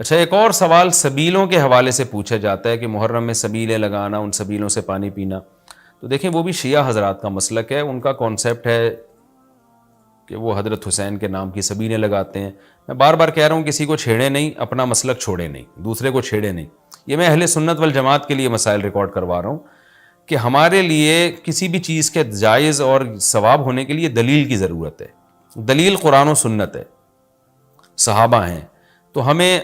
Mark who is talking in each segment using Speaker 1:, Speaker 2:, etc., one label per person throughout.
Speaker 1: اچھا، ایک اور سوال سبیلوں کے حوالے سے پوچھا جاتا ہے کہ محرم میں سبیلیں لگانا، ان سبیلوں سے پانی پینا. تو دیکھیں وہ بھی شیعہ حضرات کا مسلک ہے، ان کا کانسیپٹ ہے کہ وہ حضرت حسین کے نام کی سبیلیں لگاتے ہیں. میں بار بار کہہ رہا ہوں کسی کو چھیڑے نہیں، اپنا مسلک چھوڑے نہیں، دوسرے کو چھیڑے نہیں. یہ میں اہل سنت والجماعت کے لیے مسائل ریکارڈ کروا رہا ہوں کہ ہمارے لیے کسی بھی چیز کے جائز اور ثواب ہونے کے لیے دلیل کی ضرورت ہے. دلیل قرآن و سنت ہے، صحابہ ہیں. تو ہمیں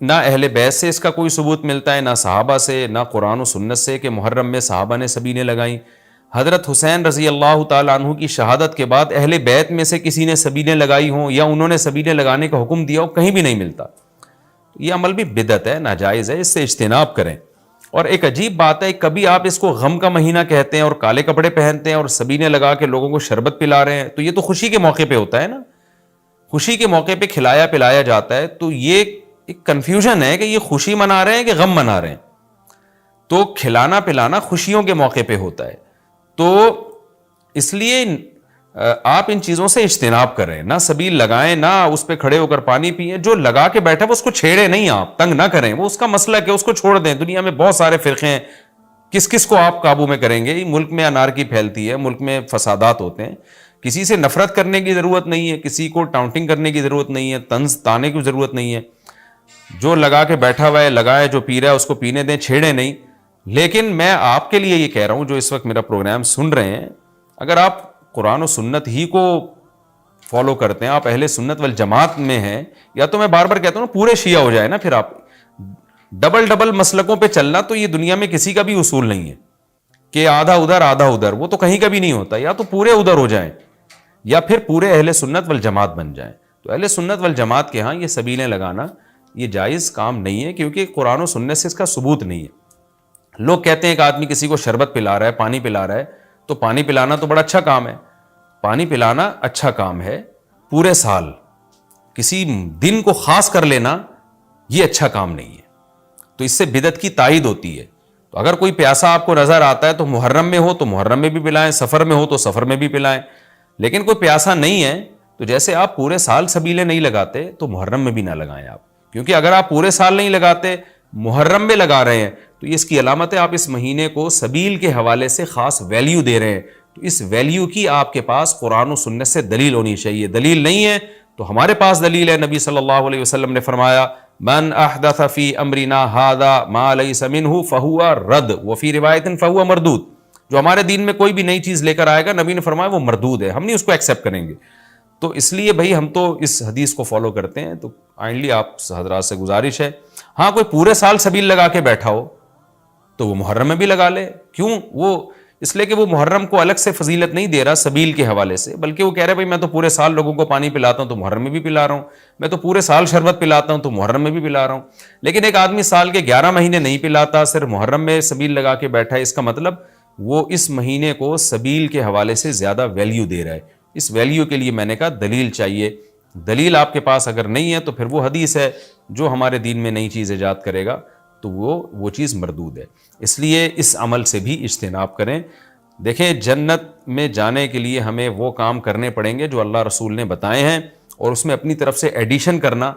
Speaker 1: نہ اہل بیت سے اس کا کوئی ثبوت ملتا ہے، نہ صحابہ سے، نہ قرآن و سنت سے کہ محرم میں صحابہ نے سبیلیں لگائیں. حضرت حسین رضی اللہ تعالیٰ عنہ کی شہادت کے بعد اہل بیت میں سے کسی نے سبیلیں لگائی ہوں یا انہوں نے سبیلیں لگانے کا حکم دیا ہو، کہیں بھی نہیں ملتا. یہ عمل بھی بدعت ہے، ناجائز ہے، اس سے اجتناب کریں. اور ایک عجیب بات ہے، کبھی آپ اس کو غم کا مہینہ کہتے ہیں اور کالے کپڑے پہنتے ہیں اور سبیلیں لگا کے لوگوں کو شربت پلا رہے ہیں. تو یہ تو خوشی کے موقع پہ ہوتا ہے نا، خوشی کے موقع پہ کھلایا پلایا جاتا ہے. تو یہ ایک کنفیوژن ہے کہ یہ خوشی منا رہے ہیں کہ غم منا رہے ہیں. تو کھلانا پلانا خوشیوں کے موقع پہ ہوتا ہے. تو اس لیے آپ ان چیزوں سے اجتناب کریں، نہ سبیل لگائیں، نہ اس پہ کھڑے ہو کر پانی پئیں. جو لگا کے بیٹھا وہ اس کو چھیڑے نہیں، آپ تنگ نہ کریں، وہ اس کا مسلک ہے، اس کو چھوڑ دیں. دنیا میں بہت سارے فرقے ہیں، کس کس کو آپ قابو میں کریں گے؟ ملک میں انارکی پھیلتی ہے، ملک میں فسادات ہوتے ہیں. کسی سے نفرت کرنے کی ضرورت نہیں ہے، کسی کو ٹاؤنٹنگ کرنے کی ضرورت نہیں ہے، طنز تانے کی ضرورت نہیں ہے. جو لگا کے بیٹھا ہوا ہے لگائے، جو پی رہا ہے اس کو پینے دیں، چھیڑے نہیں. لیکن میں آپ کے لیے یہ کہہ رہا ہوں جو اس وقت میرا پروگرام سن رہے ہیں، اگر آپ قرآن و سنت ہی کو فالو کرتے ہیں، آپ اہل سنت والجماعت میں ہیں، یا تو میں بار بار کہتا ہوں نا پورے شیعہ ہو جائے نا. پھر آپ ڈبل مسلکوں پہ چلنا تو یہ دنیا میں کسی کا بھی اصول نہیں ہے کہ آدھا ادھر آدھا ادھر، وہ تو کہیں کا بھی نہیں ہوتا. یا تو پورے ادھر ہو جائیں یا پھر پورے اہل سنت والجماعت بن جائیں. تو اہل سنت والجماعت کے ہاں یہ سبیلیں لگانا یہ جائز کام نہیں ہے، کیونکہ قرآن و سنت سے اس کا ثبوت نہیں ہے. لوگ کہتے ہیں کہ آدمی کسی کو شربت پلا رہا ہے، پانی پلا رہا ہے، تو پانی پلانا تو بڑا اچھا کام ہے. پانی پلانا اچھا کام ہے، پورے سال کسی دن کو خاص کر لینا یہ اچھا کام نہیں ہے. تو اس سے بدعت کی تائید ہوتی ہے. تو اگر کوئی پیاسا آپ کو نظر آتا ہے تو محرم میں ہو تو محرم میں بھی پلائیں، سفر میں ہو تو سفر میں بھی پلائیں. لیکن کوئی پیاسا نہیں ہے تو جیسے آپ پورے سال سبیلیں نہیں لگاتے تو محرم میں بھی نہ لگائیں آپ. کیونکہ اگر آپ پورے سال نہیں لگاتے، محرم میں لگا رہے ہیں، تو اس کی علامت ہے آپ اس مہینے کو سبیل کے حوالے سے خاص ویلیو دے رہے ہیں. تو اس ویلیو کی آپ کے پاس قرآن و سنت سے دلیل ہونی چاہیے. دلیل نہیں ہے تو ہمارے پاس دلیل ہے. نبی صلی اللہ علیہ وسلم نے فرمایا من احدث فی امرنا ھذا ما لیس منہ فہو رد وفی روایت فہو مردود. جو ہمارے دین میں کوئی بھی نئی چیز لے کر آئے گا، نبی نے فرمایا وہ مردود ہے، ہم نہیں اس کو ایکسیپٹ کریں گے. تو اس لیے بھائی ہم تو اس حدیث کو فالو کرتے ہیں. تو کائنڈلی آپ حضرات سے گزارش ہے، ہاں کوئی پورے سال سبیل لگا کے بیٹھا ہو تو وہ محرم میں بھی لگا لے. کیوں؟ وہ اس لیے کہ وہ محرم کو الگ سے فضیلت نہیں دے رہا سبیل کے حوالے سے، بلکہ وہ کہہ رہے بھائی میں تو پورے سال لوگوں کو پانی پلاتا ہوں تو محرم میں بھی پلا رہا ہوں، میں تو پورے سال شربت پلاتا ہوں تو محرم میں بھی پلا رہا ہوں. لیکن ایک آدمی سال کے 11 مہینے نہیں پلاتا، صرف محرم میں سبیل لگا کے بیٹھا ہے، اس کا مطلب وہ اس مہینے کو سبیل کے حوالے سے زیادہ ویلیو دے رہا ہے. اس ویلیو کے لیے میں نے کہا دلیل چاہیے. دلیل آپ کے پاس اگر نہیں ہے تو پھر وہ حدیث ہے جو ہمارے دین میں نئی چیز ایجاد کرے گا تو وہ چیز مردود ہے. اس لیے اس عمل سے بھی اجتناب کریں. دیکھیں جنت میں جانے کے لیے ہمیں وہ کام کرنے پڑیں گے جو اللہ رسول نے بتائے ہیں، اور اس میں اپنی طرف سے ایڈیشن کرنا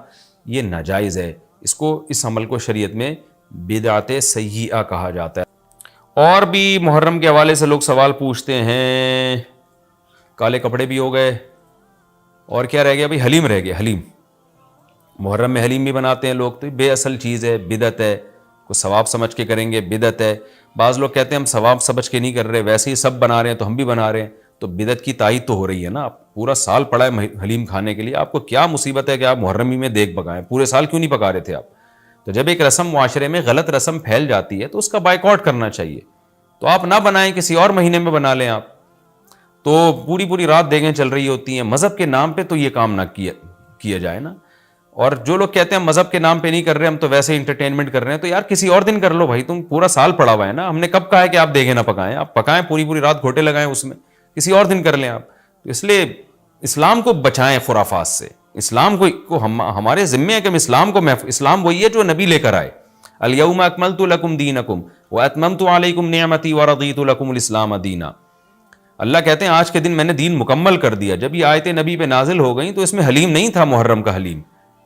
Speaker 1: یہ ناجائز ہے. اس عمل کو شریعت میں بدعت سیئہ کہا جاتا ہے. اور بھی محرم کے حوالے سے لوگ سوال پوچھتے ہیں. کالے کپڑے بھی ہو گئے، اور کیا رہ گیا بھائی؟ حلیم رہ گیا. حلیم محرم میں حلیم بھی بناتے ہیں لوگ، تو بے اصل چیز ہے، بدعت ہے. کو ثواب سمجھ کے کریں گے بدعت ہے. بعض لوگ کہتے ہیں ہم ثواب سمجھ کے نہیں کر رہے، ویسے ہی سب بنا رہے ہیں تو ہم بھی بنا رہے ہیں. تو بدعت کی تائید تو ہو رہی ہے نا. آپ پورا سال پڑا ہے حلیم کھانے کے لیے، آپ کو کیا مصیبت ہے کہ آپ محرم میں دیگ پکائیں؟ پورے سال کیوں نہیں پکا رہے تھے آپ؟ تو جب ایک رسم معاشرے میں غلط رسم پھیل جاتی ہے تو اس کا بائیکاٹ کرنا چاہیے. تو آپ نہ بنائیں، کسی اور مہینے میں بنا لیں آپ. تو پوری رات دیگیں چل رہی ہوتی ہیں. مذہب کے نام پہ تو یہ کام نہ کیا جائے نا. اور جو لوگ کہتے ہیں مذہب کے نام پہ نہیں کر رہے، ہم تو ویسے انٹرٹینمنٹ کر رہے ہیں، تو یار کسی اور دن کر لو بھائی. تم پورا سال پڑا ہوا ہے نا. ہم نے کب کہا ہے کہ آپ دیگیں نہ پکائیں؟ آپ پکائیں، پوری رات گھوٹے لگائیں اس میں، کسی اور دن کر لیں آپ. تو اس لیے اسلام کو بچائیں خرافات سے. اسلام کو ہمارے ذمے ہے کہ ہم اسلام کو اسلام وہی ہے جو نبی لے کر آئے. الیوم اکملت لکم دینکم واتممت علیکم نعمتی ورضیت لکم الاسلام دینا. اللہ کہتے ہیں آج کے دن میں نے دین مکمل کر دیا. جب یہ آیتیں نبی پہ نازل ہو گئیں تو اس میں حلیم نہیں تھا، محرم کا حلیم.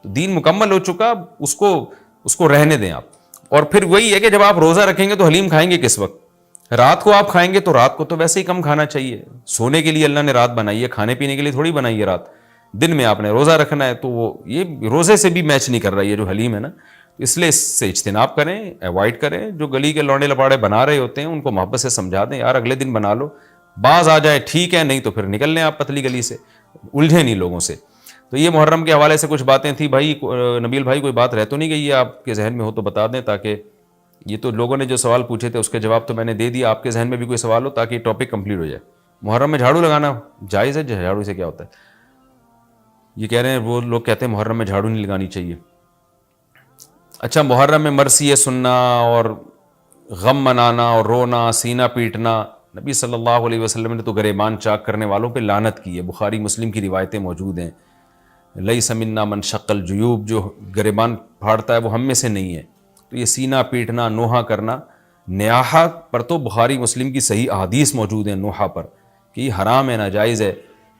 Speaker 1: تو دین مکمل ہو چکا, اس کو رہنے دیں آپ. اور پھر وہی ہے کہ جب آپ روزہ رکھیں گے تو حلیم کھائیں گے کس وقت؟ رات کو آپ کھائیں گے تو رات کو تو ویسے ہی کم کھانا چاہیے. سونے کے لیے اللہ نے رات بنائی ہے, کھانے پینے کے لیے تھوڑی بنائی ہے رات. دن میں آپ نے روزہ رکھنا ہے, تو وہ یہ روزے سے بھی میچ نہیں کر رہا ہے یہ جو حلیم ہے نا. اس لیے اس سے اجتناب کریں, ایوائڈ کریں. جو گلی کے لوڑے لپاڑے بنا رہے ہوتے ہیں ان کو محبت سے سمجھا دیں, یار اگلے دن بنا لو, باز آ جائے ٹھیک ہے, نہیں تو پھر نکل لیں آپ پتلی گلی سے, الجھے نہیں لوگوں سے. تو یہ محرم کے حوالے سے کچھ باتیں تھیں. بھائی نبیل بھائی کوئی بات رہ تو نہیں گئی ہے آپ کے ذہن میں ہو تو بتا دیں, تاکہ یہ تو لوگوں نے جو سوال پوچھے تھے اس کے جواب تو میں نے دے دیا, آپ کے ذہن میں بھی کوئی سوال ہو تاکہ یہ ٹاپک کمپلیٹ ہو جائے. محرم میں جھاڑو لگانا جائز ہے؟ جھاڑو سے کیا ہوتا ہے؟ یہ کہہ رہے ہیں وہ لوگ کہتے ہیں محرم میں جھاڑو نہیں لگانی چاہیے. اچھا, محرم میں مرثیے سننا اور غم منانا اور رونا, سینہ پیٹنا, نبی صلی اللہ علیہ وسلم نے تو گریبان چاک کرنے والوں پہ لعنت کی ہے. بخاری مسلم کی روایتیں موجود ہیں. لیس منا من شق الجیوب, جو گریبان پھاڑتا ہے وہ ہم میں سے نہیں ہے. تو یہ سینہ پیٹنا, نوحہ کرنا, نیاحہ پر تو بخاری مسلم کی صحیح احادیث موجود ہیں نوحہ پر کہ یہ حرام ہے, ناجائز ہے.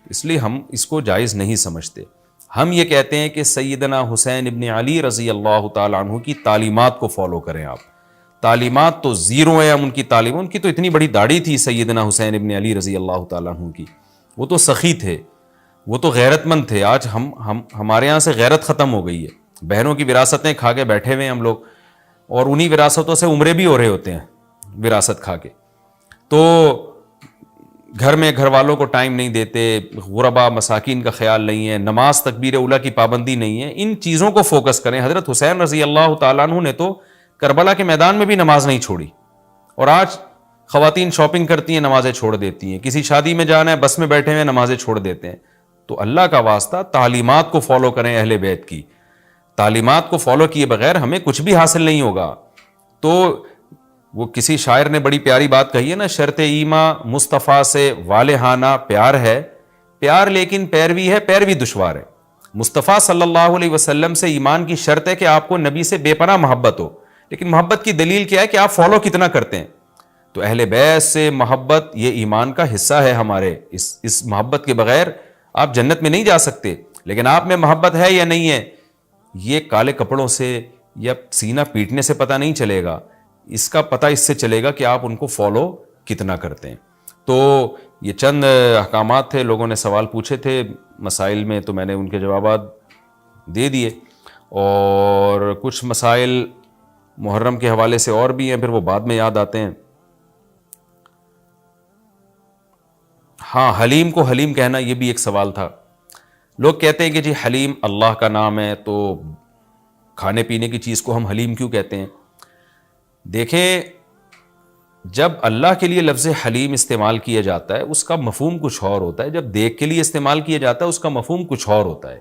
Speaker 1: اس لیے ہم اس کو جائز نہیں سمجھتے. ہم یہ کہتے ہیں کہ سیدنا حسین ابن علی رضی اللہ تعالیٰ عنہ کی تعلیمات کو فالو کریں آپ. تعلیمات تو زیرو ہیں ان کی تعلیم. ان کی تو اتنی بڑی داڑھی تھی سیدنا حسین ابن علی رضی اللہ تعالیٰ عنہ کی, وہ تو سخی تھے, وہ تو غیرت مند تھے. آج ہمارے یہاں سے غیرت ختم ہو گئی ہے. بہنوں کی وراثتیں کھا کے بیٹھے ہوئے ہیں ہم لوگ, اور انہی وراثتوں سے عمرے بھی ہو رہے ہوتے ہیں وراثت کھا کے. تو گھر میں گھر والوں کو ٹائم نہیں دیتے, غربا مساکین کا خیال نہیں ہے, نماز تکبیر اولیٰ کی پابندی نہیں ہے. ان چیزوں کو فوکس کریں. حضرت حسین رضی اللہ تعالیٰ عنہ نے تو کربلا کے میدان میں بھی نماز نہیں چھوڑی, اور آج خواتین شاپنگ کرتی ہیں نمازیں چھوڑ دیتی ہیں, کسی شادی میں جانا ہے بس میں بیٹھے ہوئے نمازیں چھوڑ دیتے ہیں. تو اللہ کا واسطہ تعلیمات کو فالو کریں اہل بیت کی. تعلیمات کو فالو کیے بغیر ہمیں کچھ بھی حاصل نہیں ہوگا. تو وہ کسی شاعر نے بڑی پیاری بات کہی ہے نا, شرط ایماں مصطفیٰ سے والہانہ پیار ہے, پیار لیکن پیروی ہے, پیروی دشوار ہے. مصطفیٰ صلی اللہ علیہ وسلم سے ایمان کی شرط ہے کہ آپ کو نبی سے بے پناہ محبت ہو, لیکن محبت کی دلیل کیا ہے کہ آپ فالو کتنا کرتے ہیں. تو اہل بیت سے محبت یہ ایمان کا حصہ ہے ہمارے. اس محبت کے بغیر آپ جنت میں نہیں جا سکتے. لیکن آپ میں محبت ہے یا نہیں ہے, یہ کالے کپڑوں سے یا سینہ پیٹنے سے پتہ نہیں چلے گا. اس کا پتہ اس سے چلے گا کہ آپ ان کو فالو کتنا کرتے ہیں. تو یہ چند احکامات تھے. لوگوں نے سوال پوچھے تھے مسائل میں, تو میں نے ان کے جوابات دے دیے. اور کچھ مسائل محرم کے حوالے سے اور بھی ہیں, پھر وہ بعد میں یاد آتے ہیں. ہاں, حلیم کو حلیم کہنا, یہ بھی ایک سوال تھا. لوگ کہتے ہیں کہ جی حلیم اللہ کا نام ہے, تو کھانے پینے کی چیز کو ہم حلیم کیوں کہتے ہیں؟ دیکھیں, جب اللہ کے لیے لفظ حلیم استعمال کیا جاتا ہے اس کا مفہوم کچھ اور ہوتا ہے, جب دیکھ کے لیے استعمال کیا جاتا ہے اس کا مفہوم کچھ اور ہوتا ہے.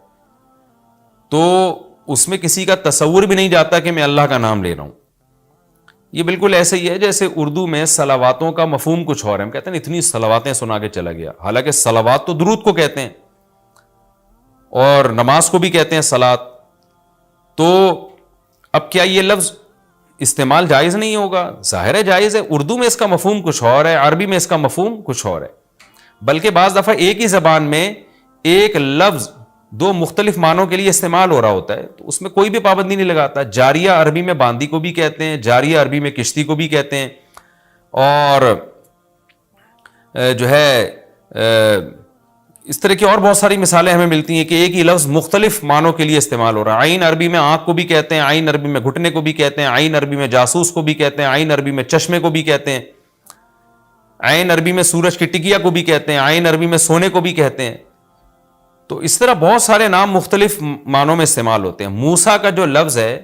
Speaker 1: تو اس میں کسی کا تصور بھی نہیں جاتا کہ میں اللہ کا نام لے رہا ہوں. یہ بالکل ایسے ہی ہے جیسے اردو میں صلواتوں کا مفہوم کچھ اور ہے. ہم کہتے ہیں اتنی صلواتیں سنا کے چلا گیا, حالانکہ صلوات تو درود کو کہتے ہیں, اور نماز کو بھی کہتے ہیں صلات. تو اب کیا یہ لفظ استعمال جائز نہیں ہوگا؟ ظاہر ہے جائز ہے. اردو میں اس کا مفہوم کچھ اور ہے, عربی میں اس کا مفہوم کچھ اور ہے. بلکہ بعض دفعہ ایک ہی زبان میں ایک لفظ دو مختلف معنوں کے لیے استعمال ہو رہا ہوتا ہے, تو اس میں کوئی بھی پابندی نہیں لگاتا. جاریہ عربی میں باندی کو بھی کہتے ہیں, جاریہ عربی میں کشتی کو بھی کہتے ہیں. اور جو ہے اس طرح کی اور بہت ساری مثالیں ہمیں ملتی ہیں کہ ایک ہی لفظ مختلف معنوں کے لیے استعمال ہو رہا ہے. عین عربی میں آنکھ کو بھی کہتے ہیں, عین عربی میں گھٹنے کو بھی کہتے ہیں, عین عربی میں جاسوس کو بھی کہتے ہیں, عین عربی میں چشمے کو بھی کہتے ہیں, عین عربی میں سورج کی ٹکیا کو بھی کہتے ہیں, عین عربی میں سونے کو بھی کہتے ہیں. تو اس طرح بہت سارے نام مختلف معنوں میں استعمال ہوتے ہیں. موسیٰ کا جو لفظ ہے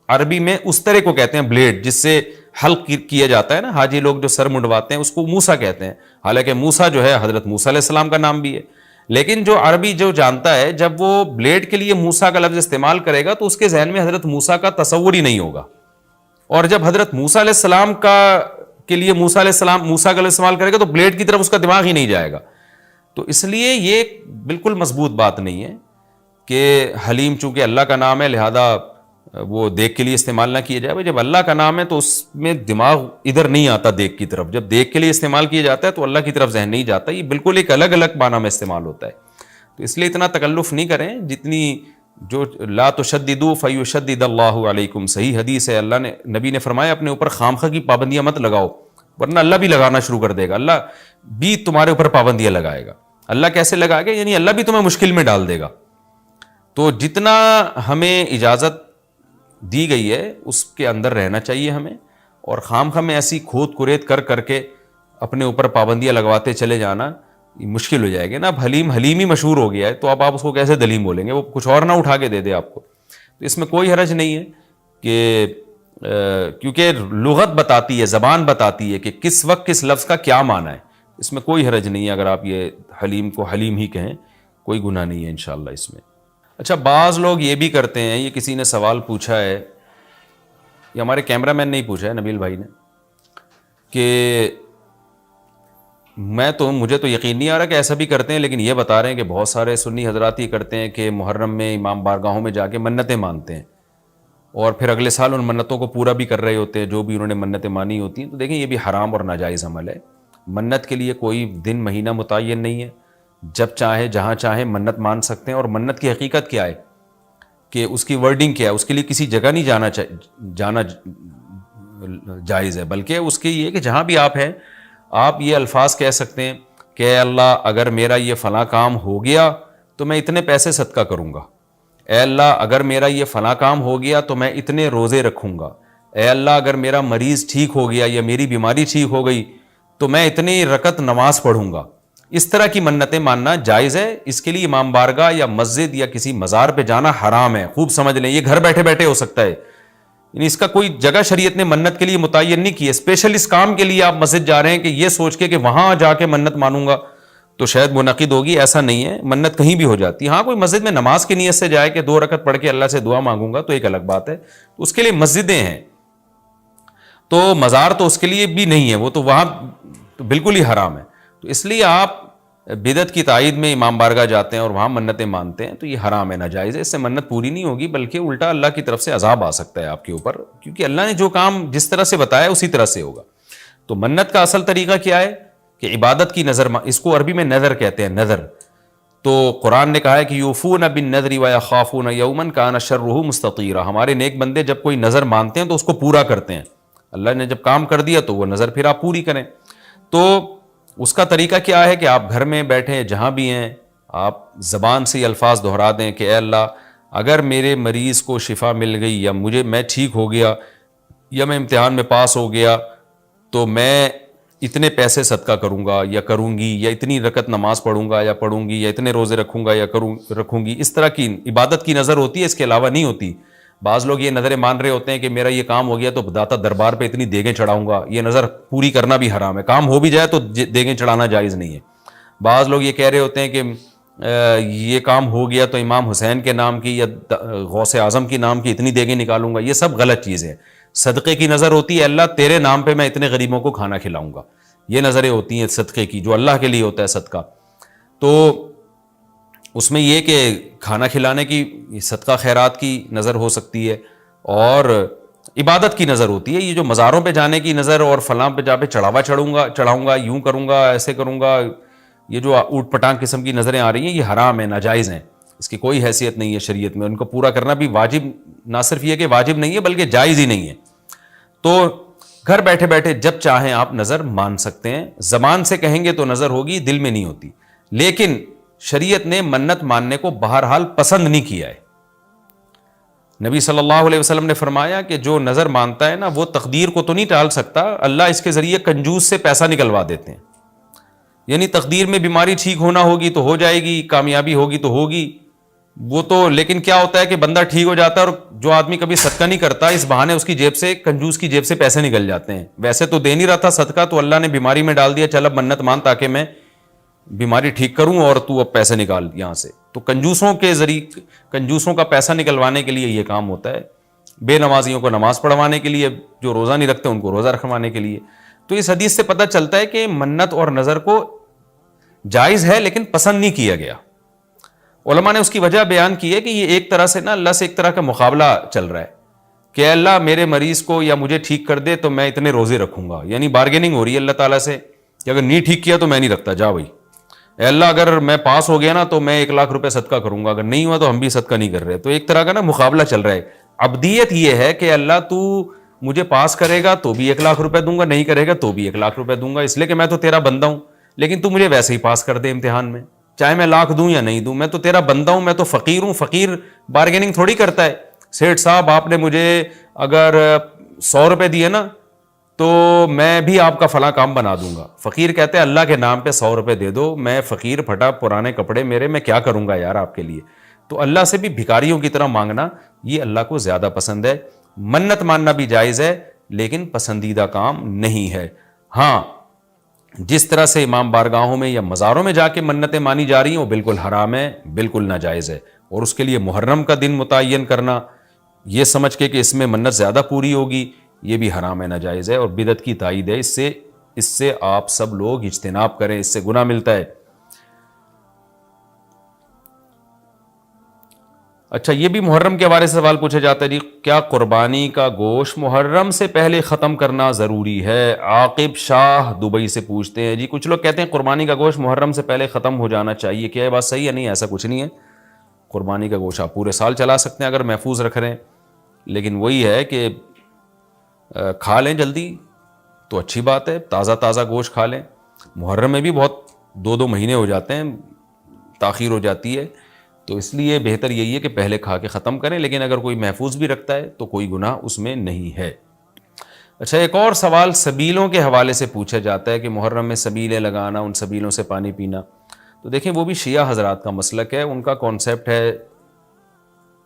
Speaker 1: عربی میں استرے کو کہتے ہیں, بلیڈ جس سے حلق کیا جاتا ہے نا, حاجی لوگ جو سر منڈواتے ہیں اس کو موسیٰ کہتے ہیں. حالانکہ موسیٰ جو ہے حضرت موسیٰ علیہ السلام کا نام بھی ہے. لیکن جو عربی جو جانتا ہے, جب وہ بلیڈ کے لیے موسیٰ کا لفظ استعمال کرے گا تو اس کے ذہن میں حضرت موسیٰ کا تصور ہی نہیں ہوگا. اور جب حضرت موسیٰ علیہ السلام کے لیے موسیٰ کا لفظ استعمال کرے گا تو بلیڈ کی طرف اس کا دماغ ہی نہیں جائے گا. تو اس لیے یہ بالکل مضبوط بات نہیں ہے کہ حلیم چونکہ اللہ کا نام ہے لہذا وہ دیکھ کے لیے استعمال نہ کیا جائے. جب اللہ کا نام ہے تو اس میں دماغ ادھر نہیں آتا دیکھ کی طرف. جب دیکھ کے لیے استعمال کیا جاتا ہے تو اللہ کی طرف ذہن نہیں جاتا. یہ بالکل ایک الگ الگ معنی میں استعمال ہوتا ہے. تو اس لیے اتنا تکلف نہیں کریں جتنی جو لا تشددوا فیشدد اللہ علیکم، صحیح حدیث ہے، اللہ نے نبی نے فرمایا اپنے اوپر خامخواہ کی پابندیاں مت لگاؤ، ورنہ اللہ بھی لگانا شروع کر دے گا، اللہ بھی تمہارے اوپر پابندیاں لگائے گا۔ اللہ کیسے لگائے گا؟ یعنی اللہ بھی تمہیں مشکل میں ڈال دے گا۔ تو جتنا ہمیں اجازت دی گئی ہے اس کے اندر رہنا چاہیے ہمیں، اور خامخواہ میں ایسی کھود کرید کر کر کے اپنے اوپر پابندیاں لگواتے چلے جانا مشکل ہو جائے گی نا۔ اب حلیم ہی مشہور ہو گیا ہے، تو اب آپ اس کو کیسے دلیم بولیں گے؟ وہ کچھ اور نہ اٹھا کے دے دے آپ کو۔ تو اس میں کوئی حرج نہیں ہے کہ کیونکہ لغت بتاتی ہے، زبان بتاتی ہے کہ کس وقت کس لفظ کا کیا معنی ہے، اس میں کوئی حرج نہیں ہے اگر آپ یہ حلیم کو حلیم ہی کہیں، کوئی گناہ نہیں ہے انشاءاللہ اس میں۔ اچھا، بعض لوگ یہ بھی کرتے ہیں، یہ کسی نے سوال پوچھا ہے، یہ ہمارے کیمرہ مین نے ہی پوچھا ہے، نبیل بھائی نے، کہ مجھے تو یقین نہیں آ رہا کہ ایسا بھی کرتے ہیں، لیکن یہ بتا رہے ہیں کہ بہت سارے سنی حضرات یہ کرتے ہیں کہ محرم میں امام بارگاہوں میں جا کے منتیں مانتے ہیں، اور پھر اگلے سال ان منتوں کو پورا بھی کر رہے ہوتے ہیں جو بھی انہوں نے منتیں مانی ہوتی ہیں۔ تو دیکھیں، یہ بھی حرام اور ناجائز عمل ہے۔ منت کے لیے کوئی دن مہینہ متعین نہیں ہے، جب چاہے جہاں چاہے منت مان سکتے ہیں، اور منت کی حقیقت کیا ہے کہ اس کی ورڈنگ کیا ہے، اس کے لیے کسی جگہ نہیں جانا جائز ہے، بلکہ اس کے یہ کہ جہاں بھی آپ ہیں آپ یہ الفاظ کہہ سکتے ہیں کہ اے اللہ اگر میرا یہ فلاں کام ہو گیا تو میں اتنے پیسے صدقہ کروں گا، اے اللہ اگر میرا یہ فلاں کام ہو گیا تو میں اتنے روزے رکھوں گا، اے اللہ اگر میرا مریض ٹھیک ہو گیا یا میری بیماری ٹھیک ہو گئی تو میں اتنی رکعت نماز پڑھوں گا۔ اس طرح کی منتیں ماننا جائز ہے، اس کے لیے امام بارگاہ یا مسجد یا کسی مزار پہ جانا حرام ہے۔ خوب سمجھ لیں، یہ گھر بیٹھے بیٹھے ہو سکتا ہے، یعنی اس کا کوئی جگہ شریعت نے منت کے لیے متعین نہیں کی ہے۔ اسپیشل اس کام کے لیے آپ مسجد جا رہے ہیں کہ یہ سوچ کے کہ وہاں جا کے منت مانوں گا تو شاید منعقد ہوگی، ایسا نہیں ہے، منت کہیں بھی ہو جاتی ہے۔ ہاں، کوئی مسجد میں نماز کی نیت سے جائے کہ 2 رکعت پڑھ کے اللہ سے دعا مانگوں گا تو ایک الگ بات ہے، اس کے لیے مسجدیں ہیں، تو مزار تو اس کے لیے بھی نہیں ہے، وہ تو وہاں تو بالکل ہی حرام ہے۔ تو اس لیے آپ بدعت کی تائید میں امام بارگاہ جاتے ہیں اور وہاں منتیں مانتے ہیں تو یہ حرام ہے، ناجائز ہے، اس سے منت پوری نہیں ہوگی بلکہ الٹا اللہ کی طرف سے عذاب آ سکتا ہے آپ کے اوپر، کیونکہ اللہ نے جو کام جس طرح سے بتایا اسی طرح سے ہوگا۔ تو منت کا اصل طریقہ کیا ہے کہ عبادت کی نظر، اس کو عربی میں نظر کہتے ہیں، نظر۔ تو قرآن نے کہا ہے کہ یوفون بالنذر ویخافون یوما کان شرہ مستطیرا، ہمارے نیک بندے جب کوئی نظر مانتے ہیں تو اس کو پورا کرتے ہیں، اللہ نے جب کام کر دیا تو وہ نظر پھر آپ پوری کریں۔ تو اس کا طریقہ کیا ہے کہ آپ گھر میں بیٹھیں، جہاں بھی ہیں، آپ زبان سے الفاظ دہرا دیں کہ اے اللہ اگر میرے مریض کو شفا مل گئی یا میں ٹھیک ہو گیا یا میں امتحان میں پاس ہو گیا تو میں اتنے پیسے صدقہ کروں گا یا کروں گی، یا اتنی رکعت نماز پڑھوں گا یا پڑھوں گی، یا اتنے روزے رکھوں گا یا رکھوں گی۔ اس طرح کی عبادت کی نظر ہوتی ہے، اس کے علاوہ نہیں ہوتی۔ بعض لوگ یہ نظریں مان رہے ہوتے ہیں کہ میرا یہ کام ہو گیا تو داتا دربار پہ اتنی دیگیں چڑھاؤں گا، یہ نظر پوری کرنا بھی حرام ہے، کام ہو بھی جائے تو دیگیں چڑھانا جائز نہیں ہے۔ بعض لوگ یہ کہہ رہے ہوتے ہیں کہ یہ کام ہو گیا تو امام حسین کے نام کی یا غوث اعظم کے نام کی اتنی دیگیں نکالوں گا، یہ سب غلط چیزیں۔ صدقے کی نظر ہوتی ہے اللہ تیرے نام پہ میں اتنے غریبوں کو کھانا کھلاؤں گا، یہ نظریں ہوتی ہیں صدقے کی، جو اللہ کے لیے ہوتا ہے صدقہ۔ تو اس میں یہ کہ کھانا کھلانے کی، صدقہ خیرات کی نظر ہو سکتی ہے، اور عبادت کی نظر ہوتی ہے۔ یہ جو مزاروں پہ جانے کی نظر اور فلاں پہ جا پہ چڑھاوا چڑھاؤں گا، یوں کروں گا، ایسے کروں گا، یہ جو اوٹ پٹانگ قسم کی نظریں آ رہی ہیں یہ حرام ہیں، ناجائز ہیں، اس کی کوئی حیثیت نہیں ہے شریعت میں، ان کو پورا کرنا بھی واجب، نہ صرف یہ کہ واجب نہیں ہے بلکہ جائز ہی نہیں ہے۔ تو گھر بیٹھے بیٹھے جب چاہیں آپ نظر مان سکتے ہیں، زبان سے کہیں گے تو نظر ہوگی، دل میں نہیں ہوتی، لیکن شریعت نے منت ماننے کو بہرحال پسند نہیں کیا ہے۔ نبی صلی اللہ علیہ وسلم نے فرمایا کہ جو نظر مانتا ہے نا وہ تقدیر کو تو نہیں ٹال سکتا، اللہ اس کے ذریعے کنجوس سے پیسہ نکلوا دیتے ہیں، یعنی تقدیر میں بیماری ٹھیک ہونا ہوگی تو ہو جائے گی، کامیابی ہوگی تو ہوگی، وہ تو، لیکن کیا ہوتا ہے کہ بندہ ٹھیک ہو جاتا ہے اور جو آدمی کبھی صدقہ نہیں کرتا اس بہانے اس کی جیب سے، کنجوس کی جیب سے پیسے نکل جاتے ہیں، ویسے تو دے نہیں رہا تھا صدقہ تو اللہ نے بیماری میں ڈال دیا، چل اب منت مان تاکہ میں بیماری ٹھیک کروں اور تو اب پیسے نکال یہاں سے۔ تو کنجوسوں کے ذریعے، کنجوسوں کا پیسہ نکلوانے کے لیے یہ کام ہوتا ہے، بے نمازیوں کو نماز پڑھوانے کے لیے، جو روزہ نہیں رکھتے ان کو روزہ رکھوانے کے لیے۔ تو اس حدیث سے پتہ چلتا ہے کہ منت اور نظر کو جائز ہے لیکن پسند نہیں کیا گیا۔ علماء نے اس کی وجہ بیان کی ہے کہ یہ ایک طرح سے نا اللہ سے ایک طرح کا مقابلہ چل رہا ہے کہ اللہ میرے مریض کو یا مجھے ٹھیک کر دے تو میں اتنے روزے رکھوں گا، یعنی بارگیننگ ہو رہی ہے اللہ تعالیٰ سے کہ اگر نہیں ٹھیک کیا تو میں نہیں رکھتا، جا بھائی، اے اللہ اگر میں پاس ہو گیا نا تو میں 1 لاکھ روپے صدقہ کروں گا, اگر نہیں ہوا تو ہم بھی صدقہ نہیں کر رہے. تو ایک طرح کا نا مقابلہ چل رہا ہے. عبدیت یہ ہے کہ اللہ تو مجھے پاس کرے گا تو بھی 1 لاکھ روپے دوں گا, نہیں کرے گا تو بھی 1 لاکھ روپے دوں گا, اس لیے کہ میں تو تیرا بندہ ہوں. لیکن تو مجھے ویسے ہی پاس کر دے امتحان میں, چاہے میں لاکھ دوں یا نہیں دوں, میں تو تیرا بندہ ہوں, میں تو فقیر ہوں. فقیر بارگیننگ تھوڑی کرتا ہے. سیٹھ صاحب آپ نے مجھے اگر 100 روپے دیے نا تو میں بھی آپ کا فلاں کام بنا دوں گا. فقیر کہتے ہیں اللہ کے نام پہ 100 روپے دے دو, میں فقیر پھٹا پرانے کپڑے میرے, میں کیا کروں گا یار آپ کے لیے. تو اللہ سے بھی بھکاریوں کی طرح مانگنا یہ اللہ کو زیادہ پسند ہے. منت ماننا بھی جائز ہے لیکن پسندیدہ کام نہیں ہے. ہاں جس طرح سے امام بارگاہوں میں یا مزاروں میں جا کے منتیں مانی جا رہی ہیں وہ بالکل حرام ہے, بالکل ناجائز ہے. اور اس کے لیے محرم کا دن متعین کرنا یہ سمجھ کے کہ اس میں منت زیادہ پوری ہوگی, یہ بھی حرام ہے, ناجائز ہے اور بدعت کی تائید ہے. اس سے آپ سب لوگ اجتناب کریں, اس سے گناہ ملتا ہے. اچھا یہ بھی محرم کے حوالے سے سوال پوچھا جاتا ہے جی, کیا قربانی کا گوشت محرم سے پہلے ختم کرنا ضروری ہے؟ عاقب شاہ دبئی سے پوچھتے ہیں. جی کچھ لوگ کہتے ہیں قربانی کا گوشت محرم سے پہلے ختم ہو جانا چاہیے, کیا یہ بات صحیح ہے؟ نہیں, ایسا کچھ نہیں ہے. قربانی کا گوشت آپ پورے سال چلا سکتے ہیں اگر محفوظ رکھ رہے ہیں, لیکن وہی ہے کہ کھا لیں جلدی تو اچھی بات ہے, تازہ تازہ گوشت کھا لیں. محرم میں بھی بہت 2 مہینے ہو جاتے ہیں, تاخیر ہو جاتی ہے, تو اس لیے بہتر یہی ہے کہ پہلے کھا کے ختم کریں. لیکن اگر کوئی محفوظ بھی رکھتا ہے تو کوئی گناہ اس میں نہیں ہے. اچھا ایک اور سوال سبیلوں کے حوالے سے پوچھا جاتا ہے کہ محرم میں سبیلیں لگانا, ان سبیلوں سے پانی پینا. تو دیکھیں وہ بھی شیعہ حضرات کا مسلک ہے, ان کا کانسیپٹ ہے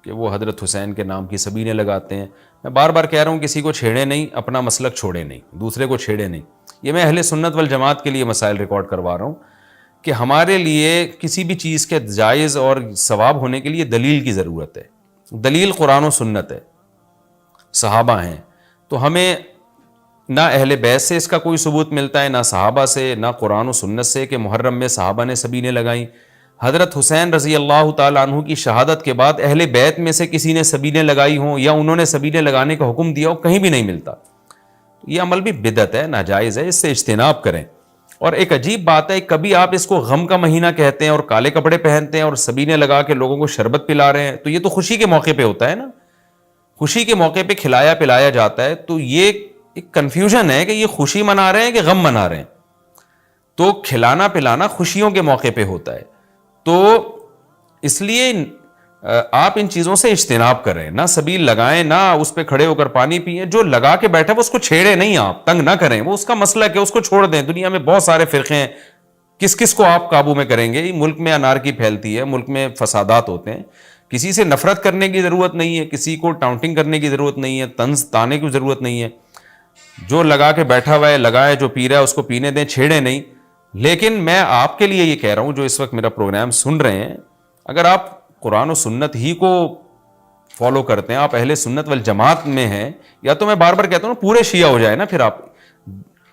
Speaker 1: کہ وہ حضرت حسین کے نام کی سبیلیں لگاتے ہیں. میں بار بار کہہ رہا ہوں کسی کو چھیڑے نہیں, اپنا مسلک چھوڑے نہیں, دوسرے کو چھیڑے نہیں. یہ میں اہل سنت والجماعت کے لیے مسائل ریکارڈ کروا رہا ہوں کہ ہمارے لیے کسی بھی چیز کے جائز اور ثواب ہونے کے لیے دلیل کی ضرورت ہے. دلیل قرآن و سنت ہے, صحابہ ہیں. تو ہمیں نہ اہل بیت سے اس کا کوئی ثبوت ملتا ہے, نہ صحابہ سے, نہ قرآن و سنت سے کہ محرم میں صحابہ نے سبیلیں لگائیں. حضرت حسین رضی اللہ تعالیٰ عنہ کی شہادت کے بعد اہل بیت میں سے کسی نے سبیلیں لگائی ہوں یا انہوں نے سبیلیں لگانے کا حکم دیا ہو, کہیں بھی نہیں ملتا. یہ عمل بھی بدعت ہے, ناجائز ہے, اس سے اجتناب کریں. اور ایک عجیب بات ہے, کبھی آپ اس کو غم کا مہینہ کہتے ہیں اور کالے کپڑے پہنتے ہیں اور سبیلیں لگا کے لوگوں کو شربت پلا رہے ہیں, تو یہ تو خوشی کے موقع پہ ہوتا ہے نا, خوشی کے موقع پہ کھلایا پلایا جاتا ہے. تو یہ ایک کنفیوژن ہے کہ یہ خوشی منا رہے ہیں کہ غم منا رہے ہیں. تو کھلانا پلانا خوشیوں کے موقع پہ ہوتا ہے, تو اس لیے آپ ان چیزوں سے اجتناب کریں, نہ سبیل لگائیں, نہ اس پہ کھڑے ہو کر پانی پئیں. جو لگا کے بیٹھا وہ اس کو چھیڑے نہیں, آپ تنگ نہ کریں, وہ اس کا مسلک ہے, اس کو چھوڑ دیں. دنیا میں بہت سارے فرقے ہیں, کس کس کو آپ قابو میں کریں گے؟ ملک میں انارکی پھیلتی ہے, ملک میں فسادات ہوتے ہیں. کسی سے نفرت کرنے کی ضرورت نہیں ہے, کسی کو ٹاؤنٹنگ کرنے کی ضرورت نہیں ہے, طنز تانے کی ضرورت نہیں ہے. جو لگا کے بیٹھا ہوا ہے لگائے, جو پی رہا ہے اس کو پینے دیں, چھیڑے نہیں. لیکن میں آپ کے لیے یہ کہہ رہا ہوں جو اس وقت میرا پروگرام سن رہے ہیں, اگر آپ قرآن و سنت ہی کو فالو کرتے ہیں, آپ اہل سنت والجماعت میں ہیں, یا تو میں بار بار کہتا ہوں نا پورے شیعہ ہو جائے نا. پھر آپ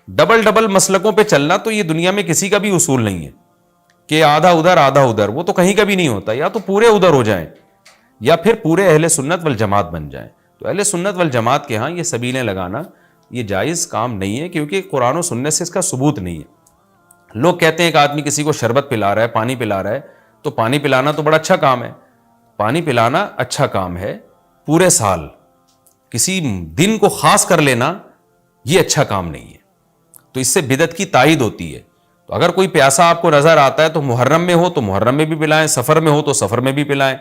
Speaker 1: ڈبل مسلکوں پہ چلنا تو یہ دنیا میں کسی کا بھی اصول نہیں ہے کہ آدھا ادھر آدھا ادھر, وہ تو کہیں کا بھی نہیں ہوتا. یا تو پورے ادھر ہو جائیں یا پھر پورے اہل سنت والجماعت بن جائیں. تو اہل سنت والجماعت کے ہاں یہ سبیلیں لگانا یہ جائز کام نہیں ہے, کیونکہ قرآن و سنت سے اس کا ثبوت نہیں ہے. لوگ کہتے ہیں کہ آدمی کسی کو شربت پلا رہا ہے, پانی پلا رہا ہے, تو پانی پلانا تو بڑا اچھا کام ہے. پانی پلانا اچھا کام ہے, پورے سال کسی دن کو خاص کر لینا یہ اچھا کام نہیں ہے. تو اس سے بدعت کی تائید ہوتی ہے. تو اگر کوئی پیاسا آپ کو نظر آتا ہے تو محرم میں ہو تو محرم میں بھی پلائیں, سفر میں ہو تو سفر میں بھی پلائیں.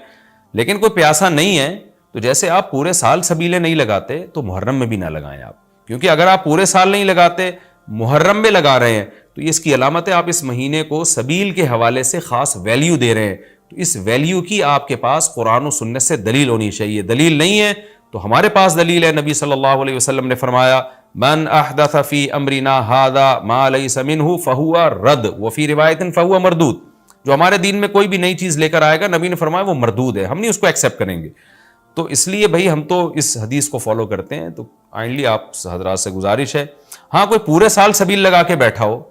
Speaker 1: لیکن کوئی پیاسا نہیں ہے تو جیسے آپ پورے سال سبیلیں نہیں لگاتے تو محرم میں بھی نہ لگائیں آپ, کیونکہ اگر آپ پورے سال نہیں لگاتے محرم میں لگا رہے ہیں تو اس کی علامت ہے آپ اس مہینے کو سبیل کے حوالے سے خاص ویلیو دے رہے ہیں. تو اس ویلیو کی آپ کے پاس قرآن و سنت سے دلیل ہونی چاہیے. دلیل نہیں ہے تو ہمارے پاس دلیل ہے. نبی صلی اللہ علیہ وسلم نے فرمایا من احدث فی امرنا ھذا ما لیس منہ فہو رد وفی روایت فہو مردود. جو ہمارے دین میں کوئی بھی نئی چیز لے کر آئے گا, نبی نے فرمایا وہ مردود ہے, ہم نہیں اس کو ایکسیپٹ کریں گے. تو اس لیے بھائی ہم تو اس حدیث کو فالو کرتے ہیں. تو کائنڈلی آپ حضرات سے گزارش ہے, ہاں کوئی پورے سال سبیل لگا کے بیٹھا ہو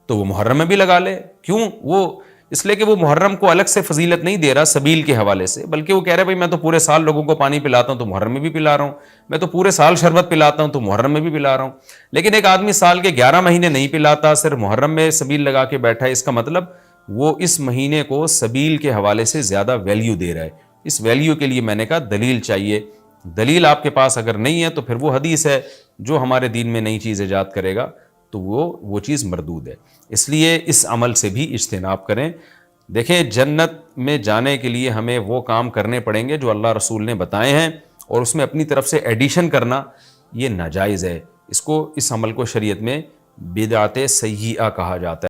Speaker 1: تو وہ محرم میں بھی لگا لے. کیوں؟ وہ اس لیے کہ وہ محرم کو الگ سے فضیلت نہیں دے رہا سبیل کے حوالے سے, بلکہ وہ کہہ رہے بھائی میں تو پورے سال لوگوں کو پانی پلاتا ہوں تو محرم میں بھی پلا رہا ہوں, میں تو پورے سال شربت پلاتا ہوں تو محرم میں بھی پلا رہا ہوں. لیکن ایک آدمی سال کے 11 مہینے نہیں پلاتا, صرف محرم میں سبیل لگا کے بیٹھا ہے, اس کا مطلب وہ اس مہینے کو سبیل کے حوالے سے زیادہ ویلیو دے رہا ہے. اس ویلیو کے لیے میں نے کہا دلیل چاہیے. دلیل آپ کے پاس اگر نہیں ہے تو پھر وہ حدیث ہے جو ہمارے دین میں نئی چیز ایجاد کرے گا تو وہ چیز مردود ہے. اس لیے اس عمل سے بھی اجتناب کریں. دیکھیں جنت میں جانے کے لیے ہمیں وہ کام کرنے پڑیں گے جو اللہ رسول نے بتائے ہیں, اور اس میں اپنی طرف سے ایڈیشن کرنا یہ ناجائز ہے. اس عمل کو شریعت میں بدعت سیئہ کہا جاتا ہے.